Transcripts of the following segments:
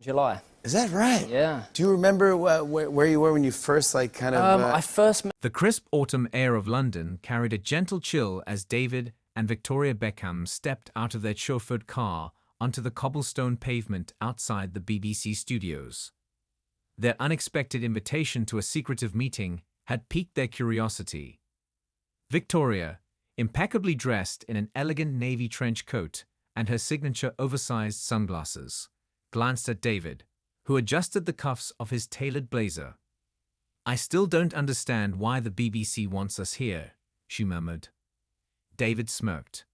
July. Is that right? Yeah. Do you remember where you were when you first, I first met. The crisp autumn air of London carried a gentle chill as David and Victoria Beckham stepped out of their chauffeured car onto the cobblestone pavement outside the BBC studios. Their unexpected invitation to a secretive meeting had piqued their curiosity. Victoria, impeccably dressed in an elegant navy trench coat and her signature oversized sunglasses, glanced at David, who adjusted the cuffs of his tailored blazer. "I still don't understand why the BBC wants us here," she murmured. David smirked.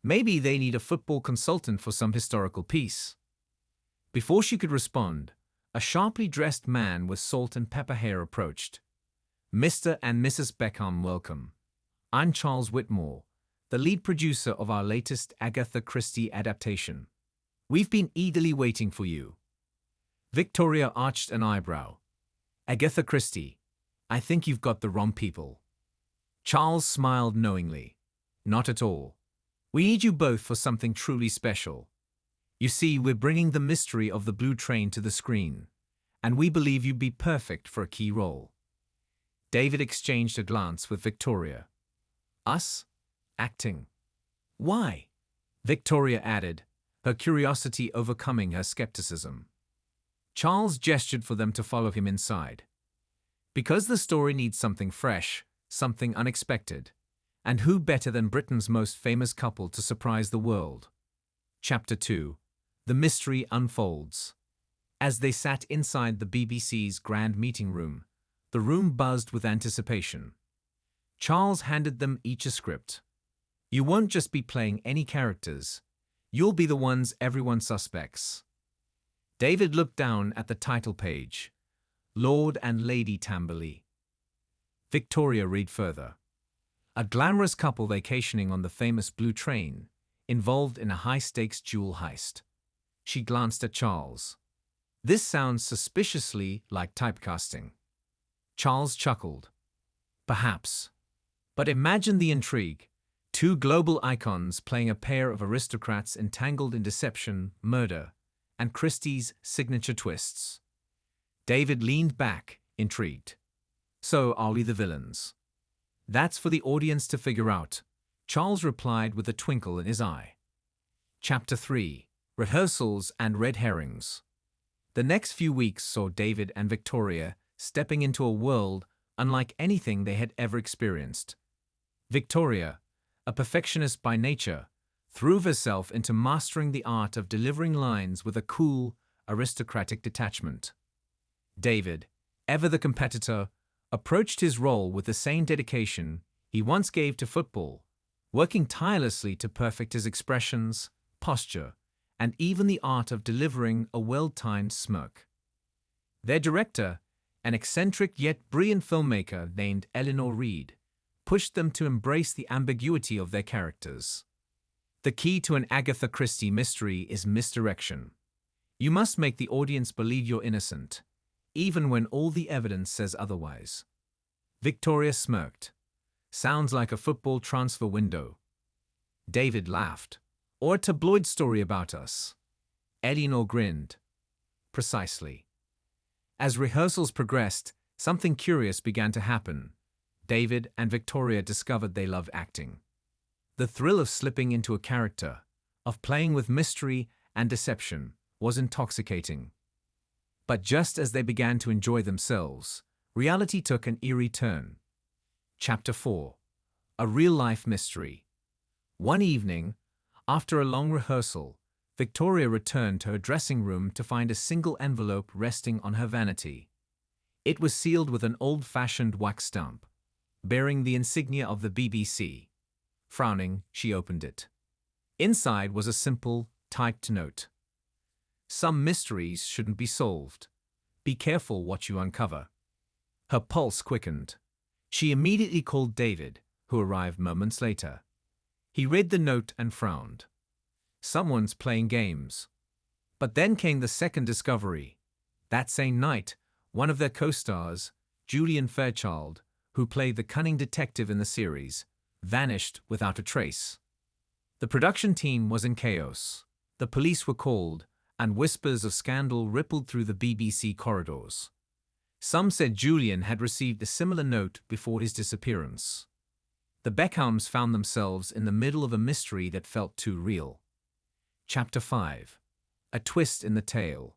"Maybe they need a football consultant for some historical piece." Before she could respond, a sharply dressed man with salt and pepper hair approached. "Mr. and Mrs. Beckham, welcome. I'm Charles Whitmore, the lead producer of our latest Agatha Christie adaptation. We've been eagerly waiting for you." Victoria arched an eyebrow. "Agatha Christie, I think you've got the wrong people." Charles smiled knowingly. "Not at all. We need you both for something truly special. You see, we're bringing the mystery of the Blue Train to the screen, and we believe you'd be perfect for a key role." David exchanged a glance with Victoria. "Us? Acting? Why?" Victoria added, her curiosity overcoming her skepticism. Charles gestured for them to follow him inside. "Because the story needs something fresh, something unexpected. And who better than Britain's most famous couple to surprise the world?" Chapter 2. The Mystery Unfolds. As they sat inside the BBC's grand meeting room, the room buzzed with anticipation. Charles handed them each a script. "You won't just be playing any characters. You'll be the ones everyone suspects." David looked down at the title page. "Lord and Lady Tamberley." Victoria read further. "A glamorous couple vacationing on the famous Blue Train, involved in a high-stakes jewel heist." She glanced at Charles. "This sounds suspiciously like typecasting." Charles chuckled. "Perhaps. But imagine the intrigue. Two global icons playing a pair of aristocrats entangled in deception, murder, and Christie's signature twists." David leaned back, intrigued. "So are we the villains?" "That's for the audience to figure out," Charles replied with a twinkle in his eye. Chapter 3. Rehearsals and Red Herrings. The next few weeks saw David and Victoria stepping into a world unlike anything they had ever experienced. Victoria, a perfectionist by nature, threw herself into mastering the art of delivering lines with a cool, aristocratic detachment. David, ever the competitor, approached his role with the same dedication he once gave to football, working tirelessly to perfect his expressions, posture, and even the art of delivering a well-timed smirk. Their director, an eccentric yet brilliant filmmaker named Eleanor Reed, pushed them to embrace the ambiguity of their characters. The key to an Agatha Christie mystery is misdirection. You must make the audience believe you're innocent, even when all the evidence says otherwise. Victoria smirked. "Sounds like a football transfer window." David laughed. "Or a tabloid story about us." Eleanor grinned. "Precisely." As rehearsals progressed, something curious began to happen. David and Victoria discovered they loved acting. The thrill of slipping into a character, of playing with mystery and deception, was intoxicating. But just as they began to enjoy themselves, reality took an eerie turn. Chapter 4. A Real-Life Mystery. One evening, after a long rehearsal, Victoria returned to her dressing room to find a single envelope resting on her vanity. It was sealed with an old-fashioned wax stamp, bearing the insignia of the BBC. Frowning, she opened it. Inside was a simple, typed note. "Some mysteries shouldn't be solved. Be careful what you uncover." Her pulse quickened. She immediately called David, who arrived moments later. He read the note and frowned. Someone's playing games. But then came the second discovery. That same night, one of their co-stars, Julian Fairchild, who played the cunning detective in the series, vanished without a trace. The production team was in chaos. The police were called, and whispers of scandal rippled through the BBC corridors. Some said Julian had received a similar note before his disappearance. The Beckhams found themselves in the middle of a mystery that felt too real. Chapter 5. A twist in the tale.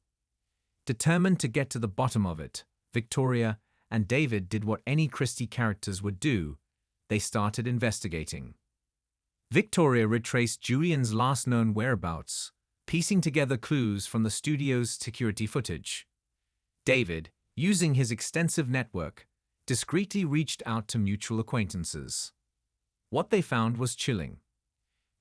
Determined to get to the bottom of it, Victoria and David did what any Christie characters would do. They started investigating. Victoria retraced Julian's last known whereabouts, piecing together clues from the studio's security footage. David, using his extensive network, discreetly reached out to mutual acquaintances. What they found was chilling.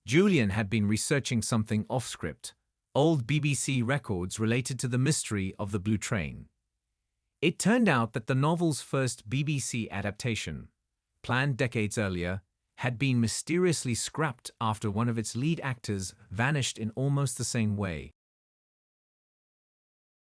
Julian had been researching something off-script, old BBC records related to the mystery of the Blue Train. It turned out that the novel's first BBC adaptation, planned decades earlier, had been mysteriously scrapped after one of its lead actors vanished in almost the same way.